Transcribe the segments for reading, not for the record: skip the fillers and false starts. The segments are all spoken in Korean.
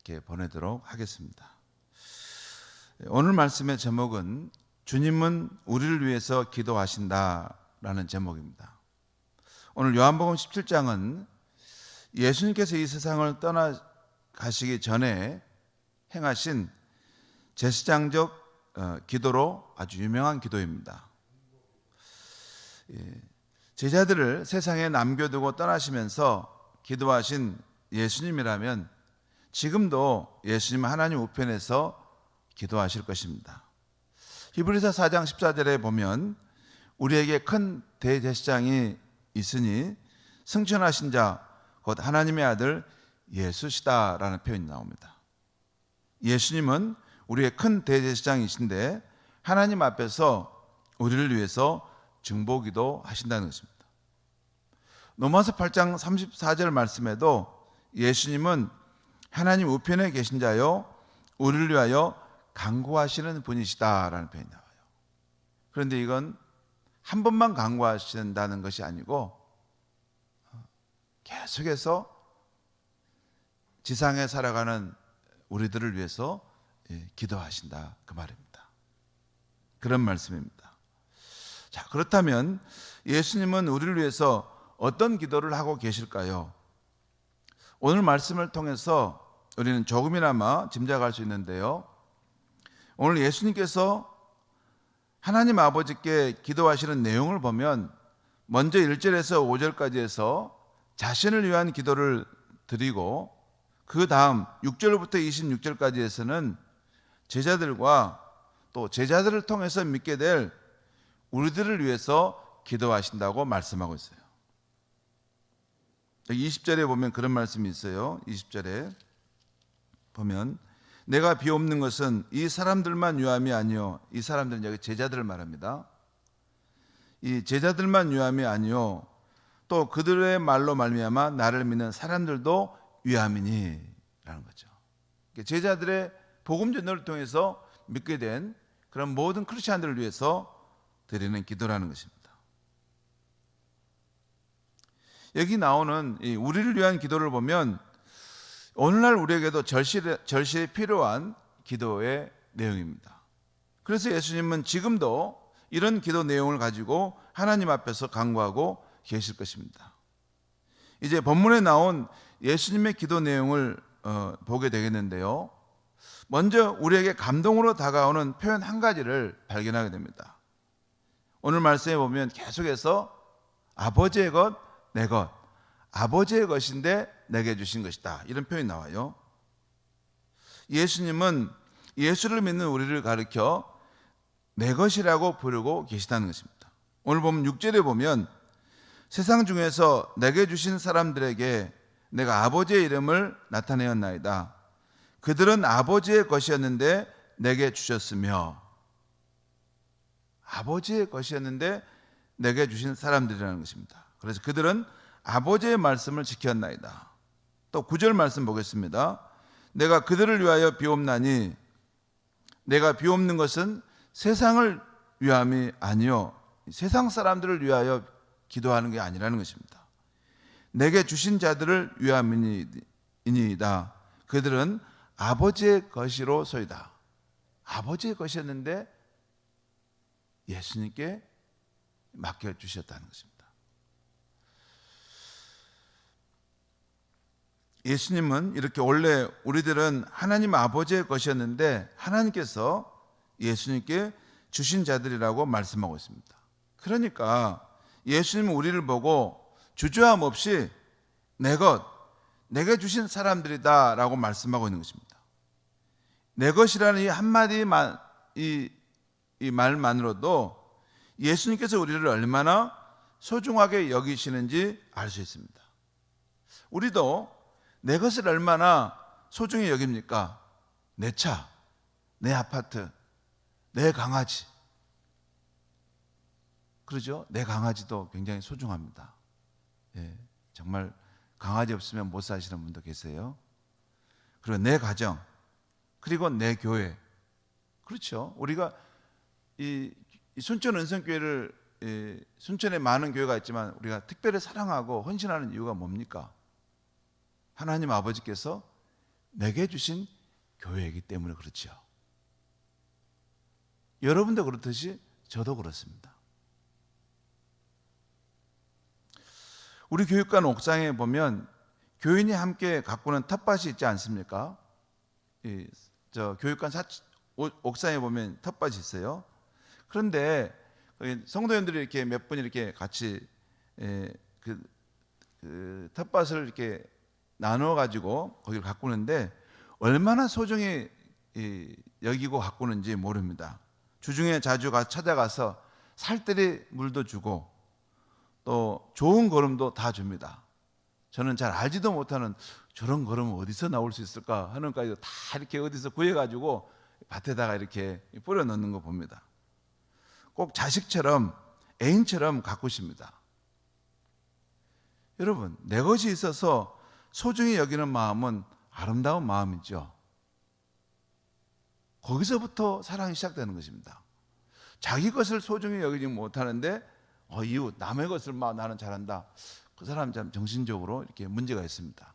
이렇게 보내도록 하겠습니다. 오늘 말씀의 제목은 주님은 우리를 위해서 기도하신다라는 제목입니다. 오늘 요한복음 17장은 예수님께서 이 세상을 떠나가시기 전에 행하신 제사장적 기도로 아주 유명한 기도입니다. 제자들을 세상에 남겨두고 떠나시면서 기도하신 예수님이라면 지금도 예수님 하나님 우편에서 기도하실 것입니다. 히브리서 4장 14절에 보면 우리에게 큰 대제사장이 있으니 승천하신 자 곧 하나님의 아들 예수시다라는 표현이 나옵니다. 예수님은 우리의 큰 대제사장이신데 하나님 앞에서 우리를 위해서 중보기도 하신다는 것입니다. 로마서 8장 34절 말씀에도 예수님은 하나님 우편에 계신 자요 우리를 위하여 간구하시는 분이시다라는 표현이 나와요. 그런데 이건 한 번만 간구하신다는 것이 아니고 계속해서 지상에 살아가는 우리들을 위해서 기도하신다 그 말입니다. 그런 말씀입니다. 자, 그렇다면 예수님은 우리를 위해서 어떤 기도를 하고 계실까요? 오늘 말씀을 통해서 우리는 조금이나마 짐작할 수 있는데요. 오늘 예수님께서 하나님 아버지께 기도하시는 내용을 보면 먼저 1절에서 5절까지 해서 자신을 위한 기도를 드리고 그 다음 6절부터 26절까지 해서는 제자들과 또 제자들을 통해서 믿게 될 우리들을 위해서 기도하신다고 말씀하고 있어요. 20절에 보면 그런 말씀이 있어요. 20절에 보면 내가 비옵는 것은 이 사람들만 유함이 아니요. 이 사람들은 여기 제자들을 말합니다. 이 제자들만 유함이 아니요. 또 그들의 말로 말미암아 나를 믿는 사람들도 유함이니 라는 거죠. 제자들의 복음 전도를 통해서 믿게 된 그런 모든 크리스찬들을 위해서 드리는 기도라는 것입니다. 여기 나오는 이 우리를 위한 기도를 보면 오늘날 우리에게도 절실히 필요한 기도의 내용입니다. 그래서 예수님은 지금도 이런 기도 내용을 가지고 하나님 앞에서 간구하고 계실 것입니다. 이제 본문에 나온 예수님의 기도 내용을 보게 되겠는데요. 먼저 우리에게 감동으로 다가오는 표현 한 가지를 발견하게 됩니다. 오늘 말씀에 보면 계속해서 아버지의 것, 내 것, 아버지의 것인데 내게 주신 것이다 이런 표현이 나와요. 예수님은 예수를 믿는 우리를 가리켜 내 것이라고 부르고 계시다는 것입니다. 오늘 보면 6절에 보면 세상 중에서 내게 주신 사람들에게 내가 아버지의 이름을 나타내었나이다. 그들은 아버지의 것이었는데 내게 주셨으며 아버지의 것이었는데 내게 주신 사람들이라는 것입니다. 그래서 그들은 아버지의 말씀을 지켰나이다. 또 9절 말씀 보겠습니다. 내가 그들을 위하여 비옵나니 내가 비옵는 것은 세상을 위함이 아니요 세상 사람들을 위하여 기도하는 게 아니라는 것입니다. 내게 주신 자들을 위함이니이다. 그들은 아버지의 것이로소이다. 아버지의 것이었는데 예수님께 맡겨주셨다는 것입니다. 예수님은 이렇게 원래 우리들은 하나님 아버지의 것이었는데 하나님께서 예수님께 주신 자들이라고 말씀하고 있습니다. 그러니까 예수님은 우리를 보고 주저함 없이 내 것, 내게 주신 사람들이다 라고 말씀하고 있는 것입니다. 내 것이라는 이 한마디 이 말만으로도 예수님께서 우리를 얼마나 소중하게 여기시는지 알 수 있습니다. 우리도 내 것을 얼마나 소중히 여깁니까? 내 차, 내 아파트, 내 강아지. 그러죠? 내 강아지도 굉장히 소중합니다. 예, 정말 강아지 없으면 못 사시는 분도 계세요. 그리고 내 가정, 그리고 내 교회. 그렇죠? 우리가 이 순천 은성교회를 순천에 많은 교회가 있지만 우리가 특별히 사랑하고 헌신하는 이유가 뭡니까? 하나님 아버지께서 내게 주신 교회이기 때문에 그렇죠. 여러분도 그렇듯이 저도 그렇습니다. 우리 교육관 옥상에 보면 교인이 함께 가꾸는 텃밭이 있지 않습니까? 저 교육관 옥상에 보면 텃밭이 있어요. 그런데 성도님들이 이렇게 몇 분 이렇게 같이 그 텃밭을 이렇게 나누어 가지고 거기를 가꾸는데 얼마나 소중히 여기고 가꾸는지 모릅니다. 주중에 자주 찾아가서 살뜰히 물도 주고 또 좋은 거름도 다 줍니다. 저는 잘 알지도 못하는 저런 거름은 어디서 나올 수 있을까 하는 것까지 다 이렇게 어디서 구해가지고 밭에다가 이렇게 뿌려 넣는 거 봅니다. 꼭 자식처럼 애인처럼 가꾸십니다. 여러분, 내 것이 있어서 소중히 여기는 마음은 아름다운 마음이죠. 거기서부터 사랑이 시작되는 것입니다. 자기 것을 소중히 여기지 못하는데 이웃 남의 것을 나는 잘한다. 그 사람 참 정신적으로 이렇게 문제가 있습니다.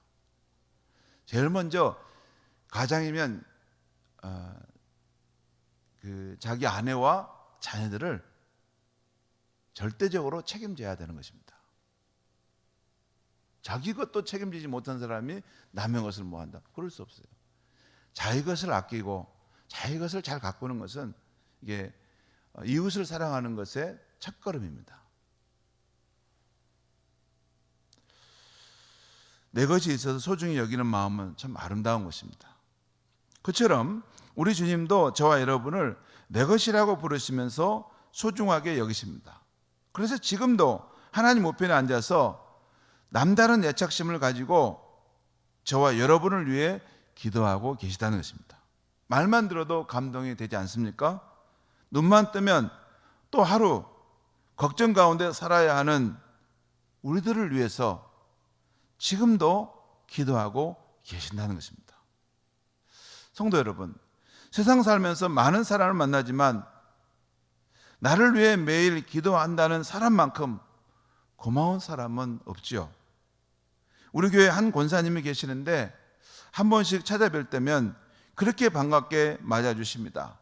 제일 먼저 가장이면 그 자기 아내와 자녀들을 절대적으로 책임져야 되는 것입니다. 자기 것도 책임지지 못한 사람이 남의 것을 뭐 한다? 그럴 수 없어요. 자기 것을 아끼고 자기 것을 잘 가꾸는 것은 이게 이웃을 사랑하는 것의 첫걸음입니다. 내 것이 있어서 소중히 여기는 마음은 참 아름다운 것입니다. 그처럼 우리 주님도 저와 여러분을 내 것이라고 부르시면서 소중하게 여기십니다. 그래서 지금도 하나님 우편에 앉아서 남다른 애착심을 가지고 저와 여러분을 위해 기도하고 계시다는 것입니다. 말만 들어도 감동이 되지 않습니까? 눈만 뜨면 또 하루 걱정 가운데 살아야 하는 우리들을 위해서 지금도 기도하고 계신다는 것입니다. 성도 여러분, 세상 살면서 많은 사람을 만나지만 나를 위해 매일 기도한다는 사람만큼 고마운 사람은 없지요. 우리 교회 한 권사님이 계시는데 한 번씩 찾아뵐 때면 그렇게 반갑게 맞아주십니다.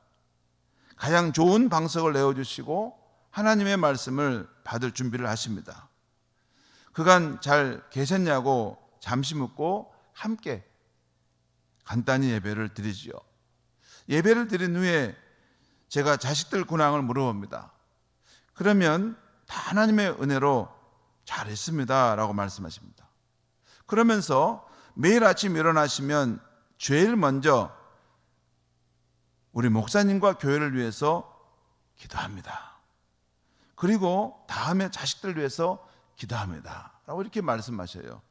가장 좋은 방석을 내어주시고 하나님의 말씀을 받을 준비를 하십니다. 그간 잘 계셨냐고 잠시 묻고 함께 간단히 예배를 드리지요. 예배를 드린 후에 제가 자식들 근황을 물어봅니다. 그러면 다 하나님의 은혜로 잘했습니다 라고 말씀하십니다. 그러면서 매일 아침 일어나시면 제일 먼저 우리 목사님과 교회를 위해서 기도합니다. 그리고 다음에 자식들을 위해서 기도합니다 라고 이렇게 말씀하셔요.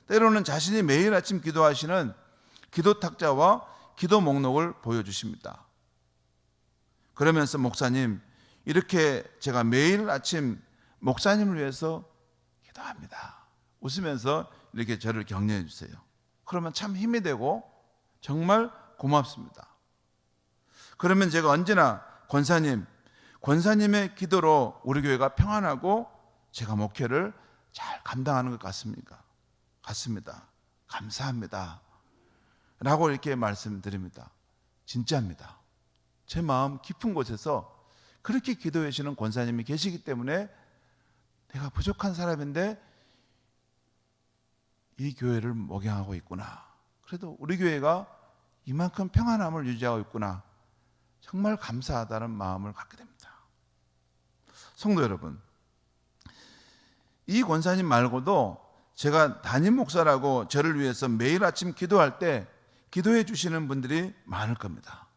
때로는 자신이 매일 아침 기도하시는 기도 탁자와 기도 목록을 보여주십니다. 그러면서 목사님, 이렇게 제가 매일 아침 목사님을 위해서 기도합니다. 웃으면서 이렇게 저를 격려해 주세요. 그러면 참 힘이 되고 정말 고맙습니다. 그러면 제가 언제나 권사님의 기도로 우리 교회가 평안하고 제가 목회를 잘 감당하는 것 같습니다. 감사합니다 라고 이렇게 말씀드립니다. 진짜입니다. 제 마음 깊은 곳에서 그렇게 기도해 주시는 권사님이 계시기 때문에 내가 부족한 사람인데 이 교회를 목양하고 있구나. 그래도 우리 교회가 이만큼 평안함을 유지하고 있구나. 정말 감사하다는 마음을 갖게 됩니다. 성도 여러분, 이 권사님 말고도 제가 담임 목사라고 저를 위해서 매일 아침 기도할 때 기도해 주시는 분들이 많을 겁니다.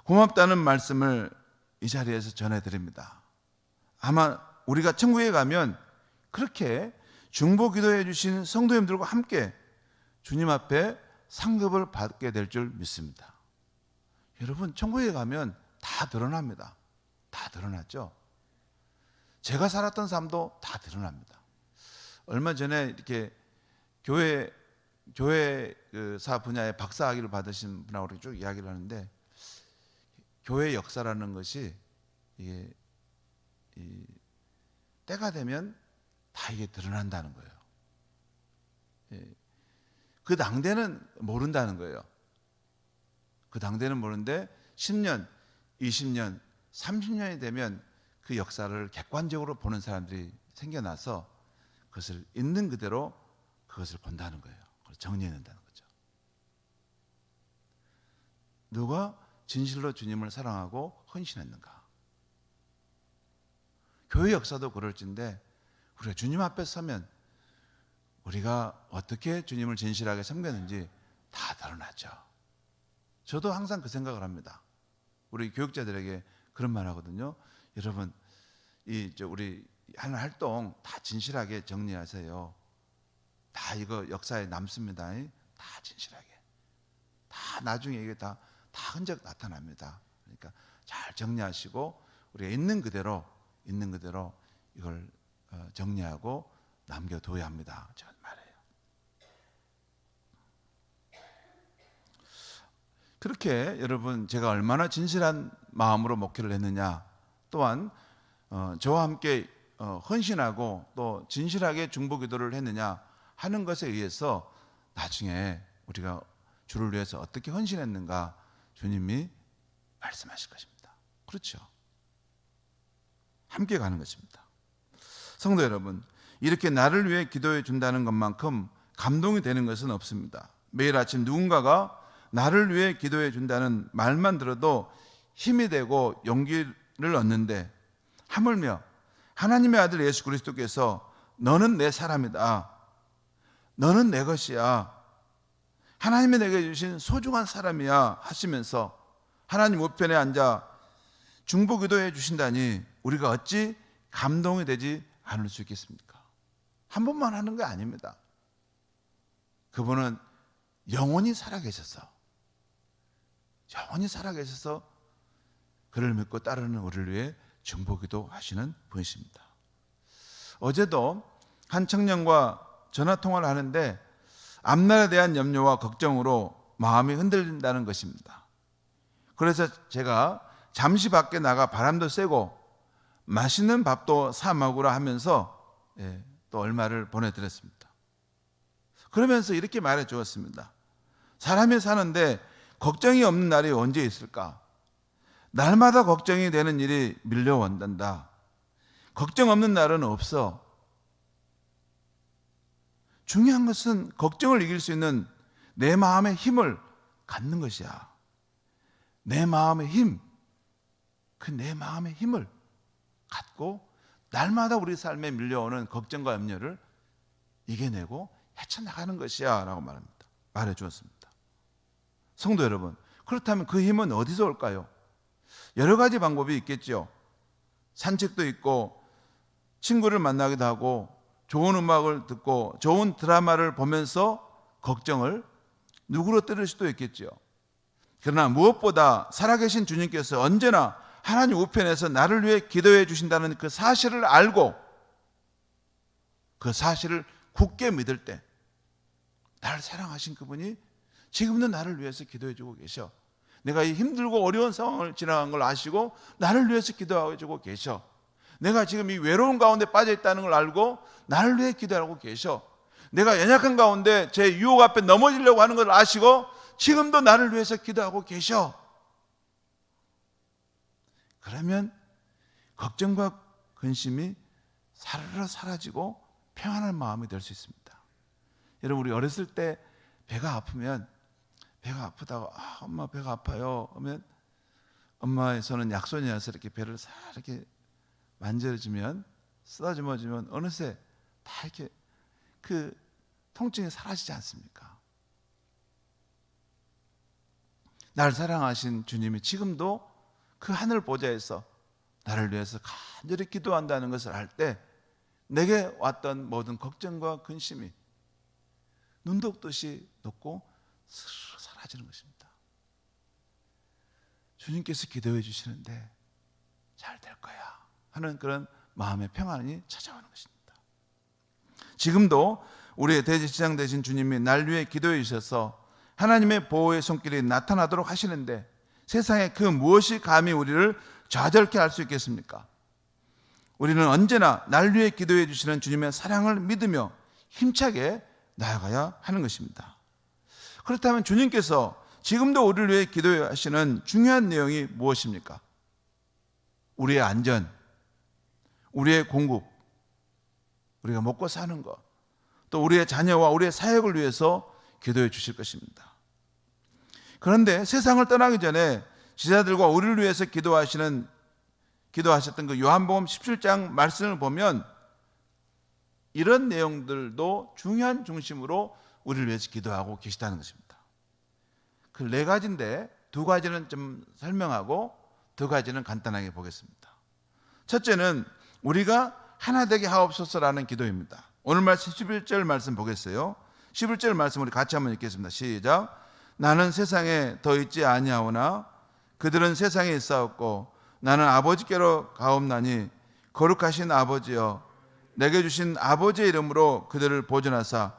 고맙다는 말씀을 이 자리에서 전해드립니다. 아마 우리가 천국에 가면 그렇게 중보 기도해 주신 성도님들과 함께 주님 앞에 상급을 받게 될 줄 믿습니다. 여러분, 천국에 가면 다 드러납니다. 다 드러났죠? 제가 살았던 삶도 다 드러납니다. 얼마 전에 이렇게 교회사 분야의 박사학위를 받으신 분하고 이렇게 쭉 이야기를 하는데 교회 역사라는 것이 이게 때가 되면 다 이게 드러난다는 거예요. 그 당대는 모른다는 거예요. 그 당대는 모르는데 10년, 20년, 30년이 되면 그 역사를 객관적으로 보는 사람들이 생겨나서 그것을 있는 그대로 그것을 본다는 거예요. 그걸 정리해낸다는 거죠. 누가 진실로 주님을 사랑하고 헌신했는가? 교회 역사도 그럴진데 우리가 주님 앞에 서면 우리가 어떻게 주님을 진실하게 섬겼는지 다 드러나죠. 저도 항상 그 생각을 합니다. 우리 교육자들에게 그런 말 하거든요. 여러분, 우리 하는 활동 다 진실하게 정리하세요. 다 이거 역사에 남습니다. 다 진실하게. 다 나중에 이게 다 흔적 나타납니다. 그러니까 잘 정리하시고 우리가 있는 그대로 이걸 정리하고 남겨둬야 합니다. 저는 말해요. 그렇게 여러분 제가 얼마나 진실한 마음으로 목회를 했느냐, 또한 저와 함께 헌신하고 또 진실하게 중보기도를 했느냐 하는 것에 의해서 나중에 우리가 주를 위해서 어떻게 헌신했는가 주님이 말씀하실 것입니다. 그렇죠? 함께 가는 것입니다. 성도 여러분, 이렇게 나를 위해 기도해 준다는 것만큼 감동이 되는 것은 없습니다. 매일 아침 누군가가 나를 위해 기도해 준다는 말만 들어도 힘이 되고 용기를 얻는데, 하물며 하나님의 아들 예수 그리스도께서 너는 내 사람이다, 너는 내 것이야, 하나님이 내게 주신 소중한 사람이야 하시면서 하나님 우편에 앉아 중보기도해 주신다니 우리가 어찌 감동이 되지 않을 수 있겠습니까? 한 번만 하는 게 아닙니다. 그분은 영원히 살아계셔서 그를 믿고 따르는 우리를 위해 중보기도 하시는 분이십니다. 어제도 한 청년과 전화통화를 하는데 앞날에 대한 염려와 걱정으로 마음이 흔들린다는 것입니다. 그래서 제가 잠시 밖에 나가 바람도 쐬고 맛있는 밥도 사 먹으라 하면서 또 얼마를 보내드렸습니다. 그러면서 이렇게 말해 주었습니다. 사람이 사는데 걱정이 없는 날이 언제 있을까? 날마다 걱정이 되는 일이 밀려온단다. 걱정 없는 날은 없어. 중요한 것은 걱정을 이길 수 있는 내 마음의 힘을 갖는 것이야. 내 마음의 힘, 그 내 마음의 힘을 갖고 날마다 우리 삶에 밀려오는 걱정과 염려를 이겨내고 헤쳐나가는 것이야 라고 말해 주었습니다. 성도 여러분, 그렇다면 그 힘은 어디서 올까요? 여러 가지 방법이 있겠죠. 산책도 있고 친구를 만나기도 하고 좋은 음악을 듣고 좋은 드라마를 보면서 걱정을 누구로 때릴 수도 있겠죠. 그러나 무엇보다 살아계신 주님께서 언제나 하나님 우편에서 나를 위해 기도해 주신다는 그 사실을 알고 그 사실을 굳게 믿을 때 나를 사랑하신 그분이 지금도 나를 위해서 기도해 주고 계셔. 내가 이 힘들고 어려운 상황을 지나간 걸 아시고 나를 위해서 기도해 주고 계셔. 내가 지금 이 외로운 가운데 빠져 있다는 걸 알고 나를 위해 기도하고 계셔. 내가 연약한 가운데 제 유혹 앞에 넘어지려고 하는 걸 아시고 지금도 나를 위해서 기도하고 계셔. 그러면 걱정과 근심이 사르르 사라지고 평안한 마음이 될 수 있습니다. 여러분, 우리 어렸을 때 배가 아프면 배가 아프다고 엄마 배가 아파요 하면 엄마의 손은 약손이어서 이렇게 배를 싹 이렇게 만져주면 쓰다듬어주면 어느새 다 이렇게 그 통증이 사라지지 않습니까? 나를 사랑하신 주님이 지금도 그 하늘 보좌에서 나를 위해서 간절히 기도한다는 것을 알 때 내게 왔던 모든 걱정과 근심이 눈도 없듯이 녹고 스르르 사라지는 것입니다. 주님께서 기도해 주시는데 잘 될 거야 하는 그런 마음의 평안이 찾아오는 것입니다. 지금도 우리의 대제사장 되신 주님이 날 위해 기도해 주셔서 하나님의 보호의 손길이 나타나도록 하시는데 세상에 그 무엇이 감히 우리를 좌절케 할 수 있겠습니까? 우리는 언제나 날 위해 기도해 주시는 주님의 사랑을 믿으며 힘차게 나아가야 하는 것입니다. 그렇다면 주님께서 지금도 우리를 위해 기도하시는 중요한 내용이 무엇입니까? 우리의 안전, 우리의 공급, 우리가 먹고 사는 것, 또 우리의 자녀와 우리의 사역을 위해서 기도해 주실 것입니다. 그런데 세상을 떠나기 전에 제자들과 우리를 위해서 기도하셨던 그 요한복음 17장 말씀을 보면 이런 내용들도 중요한 중심으로 우리를 위해서 기도하고 계시다는 것입니다. 그 네 가지인데 두 가지는 좀 설명하고 두 가지는 간단하게 보겠습니다. 첫째는 우리가 하나 되게 하옵소서라는 기도입니다. 오늘 말씀 11절 말씀 보겠어요. 11절 말씀 우리 같이 한번 읽겠습니다. 시작. 나는 세상에 더 있지 아니하오나 그들은 세상에 있사옵고 나는 아버지께로 가옵나니 거룩하신 아버지여 내게 주신 아버지의 이름으로 그들을 보존하사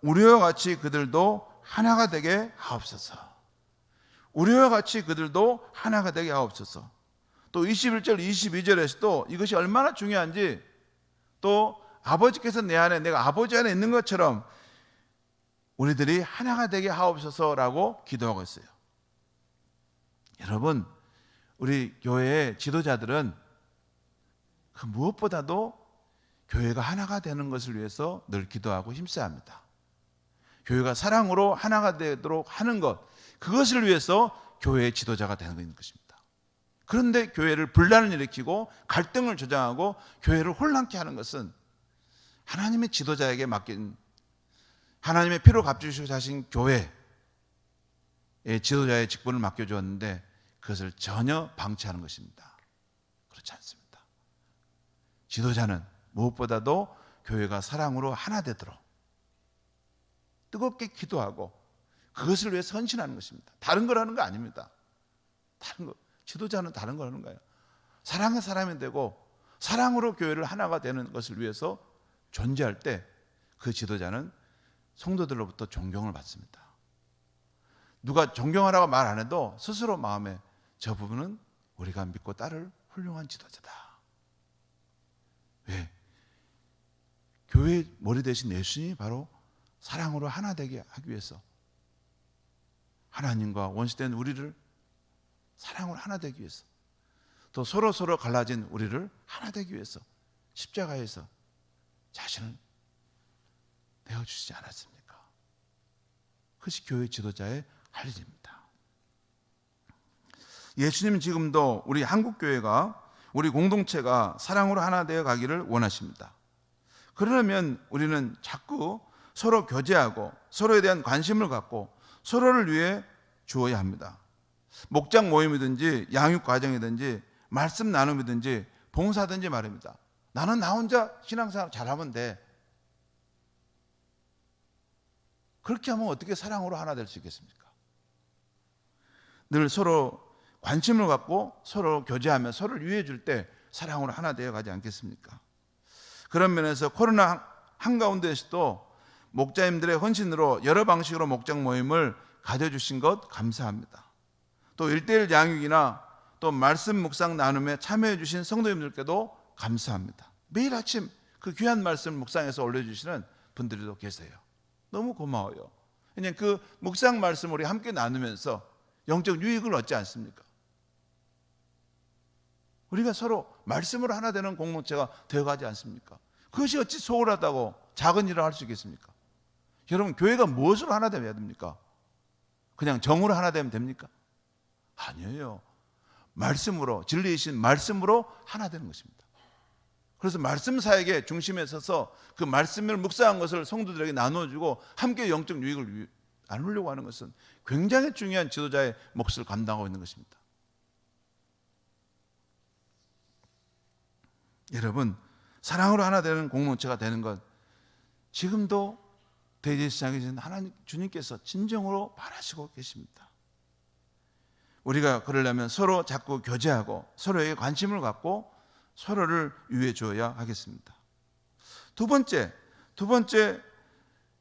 우리와 같이 그들도 하나가 되게 하옵소서. 우리와 같이 그들도 하나가 되게 하옵소서. 또 21절 22절에서도 이것이 얼마나 중요한지 또 아버지께서 내 안에 내가 아버지 안에 있는 것처럼 우리들이 하나가 되게 하옵소서라고 기도하고 있어요. 여러분, 우리 교회의 지도자들은 그 무엇보다도 교회가 하나가 되는 것을 위해서 늘 기도하고 힘써야 합니다. 교회가 사랑으로 하나가 되도록 하는 것, 그것을 위해서 교회의 지도자가 되는 것입니다. 그런데 교회를 분란을 일으키고 갈등을 조장하고 교회를 혼란케 하는 것은 하나님의 지도자에게 맡긴 하나님의 피로 값주시고 하신 교회의 지도자의 직분을 맡겨주었는데 그것을 전혀 방치하는 것입니다. 그렇지 않습니다. 지도자는 무엇보다도 교회가 사랑으로 하나 되도록 뜨겁게 기도하고 그것을 위해 헌신하는 것입니다. 다른 걸 하는 거 아닙니다. 다른 거, 지도자는 다른 걸 하는 거예요. 사랑의 사람이 되고 사랑으로 교회를 하나가 되는 것을 위해서 존재할 때 그 지도자는 성도들로부터 존경을 받습니다. 누가 존경하라고 말 안 해도 스스로 마음에 저 부분은 우리가 믿고 따를 훌륭한 지도자다. 왜? 교회의 머리 대신 예수님이 바로 사랑으로 하나 되게 하기 위해서 하나님과 원수된 우리를 사랑으로 하나 되기 위해서 또 서로 갈라진 우리를 하나 되기 위해서 십자가에서 자신을 내어주시지 않았습니까? 그것이 교회 지도자의 할 일입니다. 예수님은 지금도 우리 한국교회가 우리 공동체가 사랑으로 하나 되어 가기를 원하십니다. 그러려면 우리는 자꾸 서로 교제하고 서로에 대한 관심을 갖고 서로를 위해 주어야 합니다. 목장 모임이든지 양육 과정이든지 말씀 나눔이든지 봉사든지 말입니다. 나는 나 혼자 신앙생활 잘하면 돼. 그렇게 하면 어떻게 사랑으로 하나 될 수 있겠습니까? 늘 서로 관심을 갖고 서로 교제하며 서로를 위해 줄 때 사랑으로 하나 되어 가지 않겠습니까? 그런 면에서 코로나 한가운데에서도 목자님들의 헌신으로 여러 방식으로 목장 모임을 가져주신 것 감사합니다. 또 1:1 양육이나 또 말씀 묵상 나눔에 참여해 주신 성도님들께도 감사합니다. 매일 아침 그 귀한 말씀 묵상해서 올려주시는 분들도 계세요. 너무 고마워요. 그냥 그 묵상 말씀을 우리 함께 나누면서 영적 유익을 얻지 않습니까? 우리가 서로 말씀으로 하나 되는 공동체가 되어가지 않습니까? 그것이 어찌 소홀하다고 작은 일을 할 수 있겠습니까? 여러분, 교회가 무엇으로 하나 되어야 됩니까? 그냥 정으로 하나 되면 됩니까? 아니에요. 말씀으로, 진리이신 말씀으로 하나 되는 것입니다. 그래서 말씀 사역의 중심에 서서 그 말씀을 묵상한 것을 성도들에게 나눠주고 함께 영적 유익을 나누려고 하는 것은 굉장히 중요한 지도자의 몫을 감당하고 있는 것입니다. 여러분, 사랑으로 하나 되는 공동체가 되는 것, 지금도 대제사장에 계신 하나님 주님께서 진정으로 바라시고 계십니다. 우리가 그러려면 서로 자꾸 교제하고 서로에게 관심을 갖고 서로를 위해 줘야 하겠습니다. 두 번째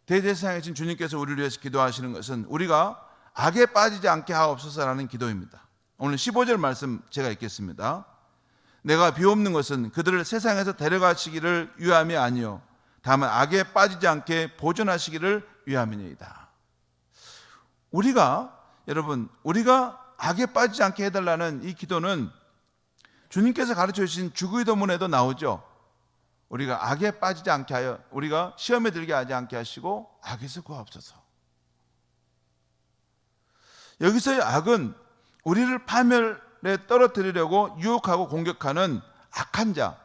대제사장에 계신 주님께서 우리를 위해서 기도하시는 것은 우리가 악에 빠지지 않게 하옵소서라는 기도입니다. 오늘 15절 말씀 제가 읽겠습니다. 내가 비옵는 것은 그들을 세상에서 데려가시기를 위함이 아니요 다만 악에 빠지지 않게 보존하시기를 위함이니이다. 우리가 악에 빠지지 않게 해달라는 이 기도는 주님께서 가르쳐 주신 주기도문에도 나오죠. 우리가 악에 빠지지 않게 하여, 우리가 시험에 들게 하지 않게 하시고 악에서 구하옵소서. 여기서의 악은 우리를 파멸에 떨어뜨리려고 유혹하고 공격하는 악한 자,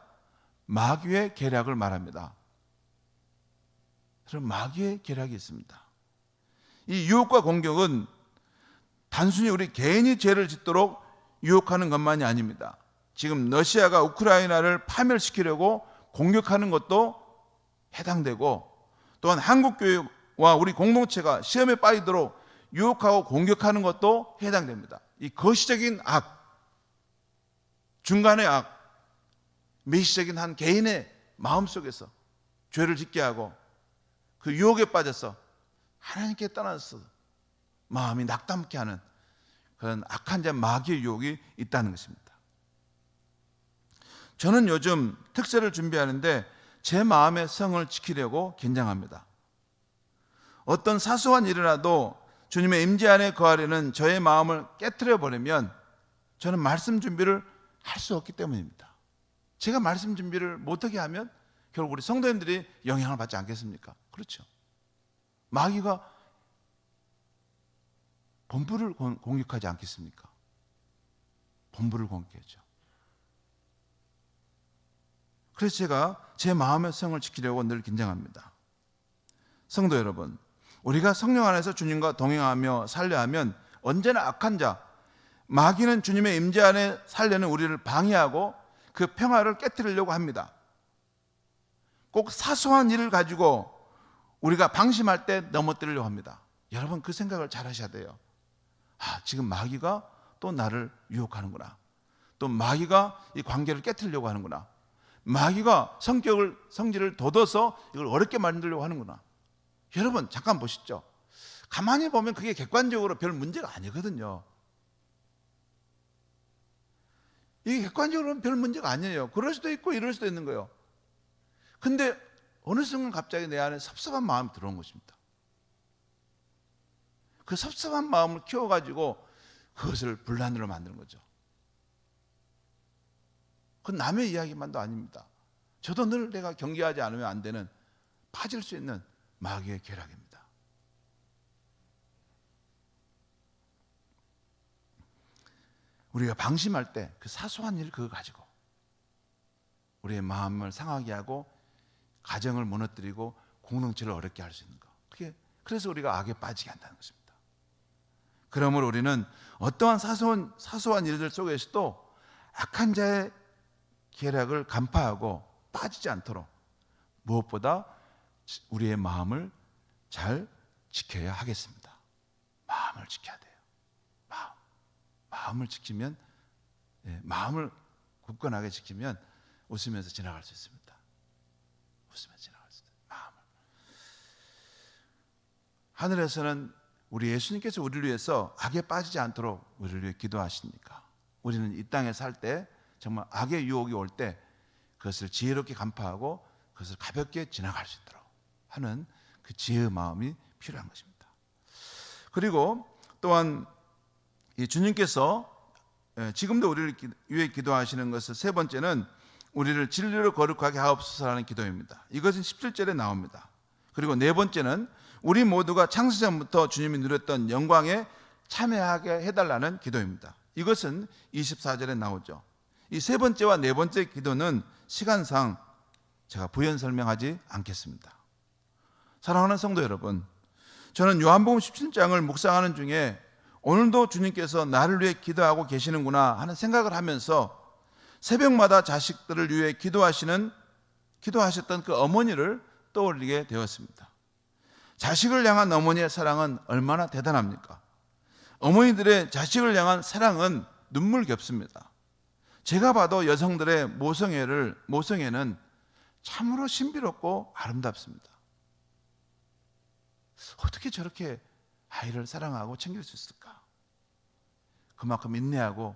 마귀의 계략을 말합니다. 그럼 마귀의 계략이 있습니다. 이 유혹과 공격은 단순히 우리 개인이 죄를 짓도록 유혹하는 것만이 아닙니다. 지금 러시아가 우크라이나를 파멸시키려고 공격하는 것도 해당되고, 또한 한국교회와 우리 공동체가 시험에 빠지도록 유혹하고 공격하는 것도 해당됩니다. 이 거시적인 악, 중간의 악, 메시적인 한 개인의 마음속에서 죄를 짓게 하고 그 유혹에 빠져서 하나님께 떠나서 마음이 낙담케 하는 그런 악한 자 마귀의 유혹이 있다는 것입니다. 저는 요즘 특세를 준비하는데 제 마음의 성을 지키려고 긴장합니다. 어떤 사소한 일이라도 주님의 임재 안에 거하려는 저의 마음을 깨트려 버리면 저는 말씀 준비를 할 수 없기 때문입니다. 제가 말씀 준비를 못하게 하면 결국 우리 성도님들이 영향을 받지 않겠습니까? 그렇죠. 마귀가 본부를 공격하지 않겠습니까? 본부를 공격하죠. 그래서 제가 제 마음의 성을 지키려고 늘 긴장합니다. 성도 여러분, 우리가 성령 안에서 주님과 동행하며 살려 하면 언제나 악한 자, 마귀는 주님의 임재 안에 살려는 우리를 방해하고 그 평화를 깨뜨리려고 합니다. 꼭 사소한 일을 가지고 우리가 방심할 때 넘어뜨리려고 합니다. 여러분, 그 생각을 잘 하셔야 돼요. 지금 마귀가 또 나를 유혹하는구나. 또 마귀가 이 관계를 깨뜨리려고 하는구나. 마귀가 성질을 돋워서 이걸 어렵게 만들려고 하는구나. 여러분, 잠깐 보시죠. 가만히 보면 그게 객관적으로 별 문제가 아니거든요. 이게 객관적으로는 별 문제가 아니에요. 그럴 수도 있고 이럴 수도 있는 거예요. 근데 어느 순간 갑자기 내 안에 섭섭한 마음이 들어온 것입니다. 그 섭섭한 마음을 키워가지고 그것을 분란으로 만드는 거죠. 그건 남의 이야기만도 아닙니다. 저도 늘 내가 경계하지 않으면 안 되는, 빠질 수 있는 마귀의 계략입니다. 우리가 방심할 때 그 사소한 일 그거 가지고 우리의 마음을 상하게 하고 가정을 무너뜨리고 공동체를 어렵게 할 수 있는 거. 그래서 우리가 악에 빠지게 한다는 것입니다. 그러므로 우리는 어떠한 사소한 일들 속에서도 악한 자의 계략을 간파하고 빠지지 않도록 무엇보다 우리의 마음을 잘 지켜야 하겠습니다. 마음을 지켜야 돼요. 마음을 지키면, 마음을 굳건하게 지키면 웃으면서 지나갈 수 있습니다. 웃으면서 지나갈 수 있어요. 마음을. 하늘에서는 우리 예수님께서 우리를 위해서 악에 빠지지 않도록 우리를 위해 기도하시니까 우리는 이 땅에 살 때 정말 악의 유혹이 올 때 그것을 지혜롭게 간파하고 그것을 가볍게 지나갈 수 있도록 하는 그 지혜의 마음이 필요한 것입니다. 그리고 또한 이 주님께서 지금도 우리를 위해 기도하시는 것을 세 번째는 우리를 진리로 거룩하게 하옵소서라는 기도입니다. 이것은 17절에 나옵니다. 그리고 네 번째는 우리 모두가 창세전부터 주님이 누렸던 영광에 참여하게 해달라는 기도입니다. 이것은 24절에 나오죠. 이 세 번째와 네 번째 기도는 시간상 제가 부연 설명하지 않겠습니다. 사랑하는 성도 여러분, 저는 요한복음 17장을 묵상하는 중에 오늘도 주님께서 나를 위해 기도하고 계시는구나 하는 생각을 하면서 새벽마다 자식들을 위해 기도하셨던 그 어머니를 떠올리게 되었습니다. 자식을 향한 어머니의 사랑은 얼마나 대단합니까? 어머니들의 자식을 향한 사랑은 눈물겹습니다. 제가 봐도 여성들의 모성애는 참으로 신비롭고 아름답습니다. 어떻게 저렇게 아이를 사랑하고 챙길 수 있을까? 그만큼 인내하고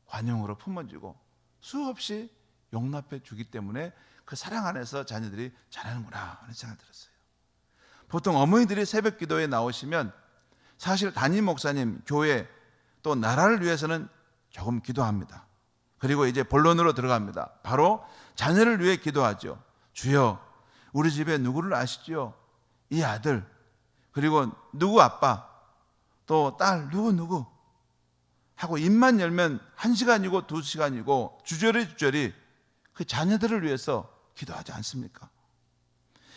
관용으로 품어주고 수없이 용납해 주기 때문에 그 사랑 안에서 자녀들이 자라는구나 하는 생각이 들었어요. 보통 어머니들이 새벽 기도에 나오시면 사실 담임 목사님, 교회 또 나라를 위해서는 조금 기도합니다. 그리고 이제 본론으로 들어갑니다. 바로 자녀를 위해 기도하죠. 주여, 우리 집에 누구를 아시죠? 이 아들, 그리고 누구 아빠, 또 딸 누구 하고 입만 열면 1시간이고 2시간이고 주저리 그 자녀들을 위해서 기도하지 않습니까?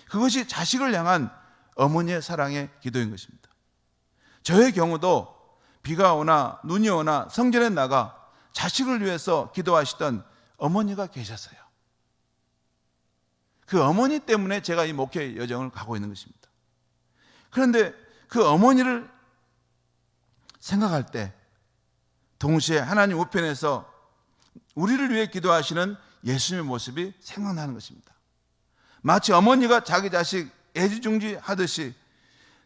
그것이 자식을 향한 어머니의 사랑의 기도인 것입니다. 저의 경우도 비가 오나 눈이 오나 성전에 나가 자식을 위해서 기도하시던 어머니가 계셨어요. 그 어머니 때문에 제가 이 목회 여정을 가고 있는 것입니다. 그런데 그 어머니를 생각할 때 동시에 하나님 우편에서 우리를 위해 기도하시는 예수님의 모습이 생각나는 것입니다. 마치 어머니가 자기 자식 애지중지 하듯이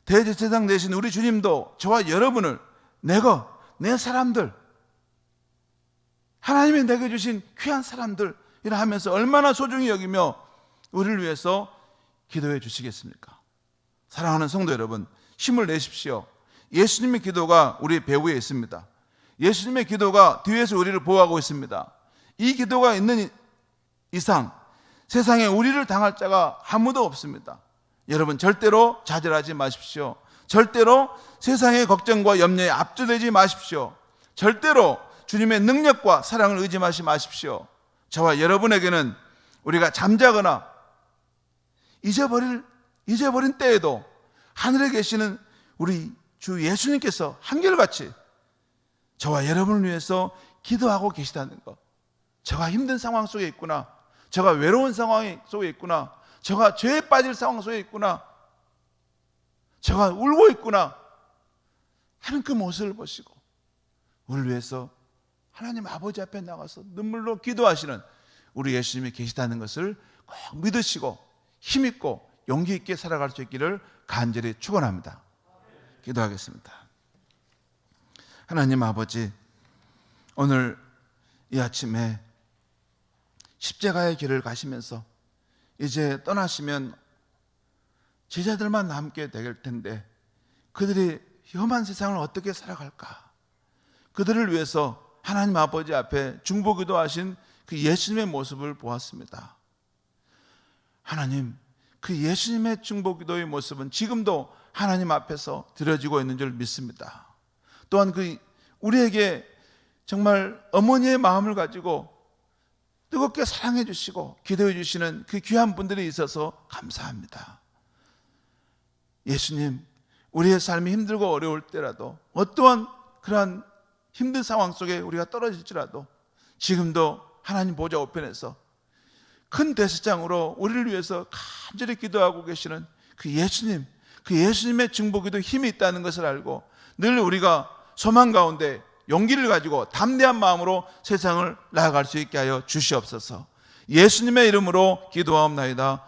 대제사장 되신 우리 주님도 저와 여러분을 내 사람들, 하나님이 내게 주신 귀한 사람들 이라 하면서 얼마나 소중히 여기며 우리를 위해서 기도해 주시겠습니까? 사랑하는 성도 여러분, 힘을 내십시오. 예수님의 기도가 우리 배후에 있습니다. 예수님의 기도가 뒤에서 우리를 보호하고 있습니다. 이 기도가 있는 이상 세상에 우리를 당할 자가 아무도 없습니다. 여러분, 절대로 좌절하지 마십시오. 절대로 세상의 걱정과 염려에 압도되지 마십시오. 절대로 주님의 능력과 사랑을 의지하지 마십시오. 저와 여러분에게는 우리가 잠자거나 잊어버린 때에도 하늘에 계시는 우리 주 예수님께서 한결같이 저와 여러분을 위해서 기도하고 계시다는 것. 저가 힘든 상황 속에 있구나, 저가 외로운 상황 속에 있구나, 저가 죄에 빠질 상황 속에 있구나, 저가 울고 있구나 하는 그 모습을 보시고 우리를 위해서 하나님 아버지 앞에 나가서 눈물로 기도하시는 우리 예수님이 계시다는 것을 꼭 믿으시고 힘있고 용기 있게 살아갈 수 있기를 간절히 축원합니다. 기도하겠습니다. 하나님 아버지, 오늘 이 아침에 십자가의 길을 가시면서 이제 떠나시면 제자들만 남게 될 텐데 그들이 험한 세상을 어떻게 살아갈까? 그들을 위해서 하나님 아버지 앞에 중보기도하신 그 예수님의 모습을 보았습니다. 하나님, 그 예수님의 중보기도의 모습은 지금도 하나님 앞에서 드려지고 있는 줄 믿습니다. 또한 그 우리에게 정말 어머니의 마음을 가지고 뜨겁게 사랑해 주시고 기도해 주시는 그 귀한 분들이 있어서 감사합니다. 예수님, 우리의 삶이 힘들고 어려울 때라도 어떠한 그러한 힘든 상황 속에 우리가 떨어질지라도 지금도 하나님 보좌 우편에서 큰 대제사장으로 우리를 위해서 간절히 기도하고 계시는 그 예수님, 그 예수님의 중보기도 힘이 있다는 것을 알고 늘 우리가 소망 가운데 용기를 가지고 담대한 마음으로 세상을 나아갈 수 있게 하여 주시옵소서. 예수님의 이름으로 기도하옵나이다.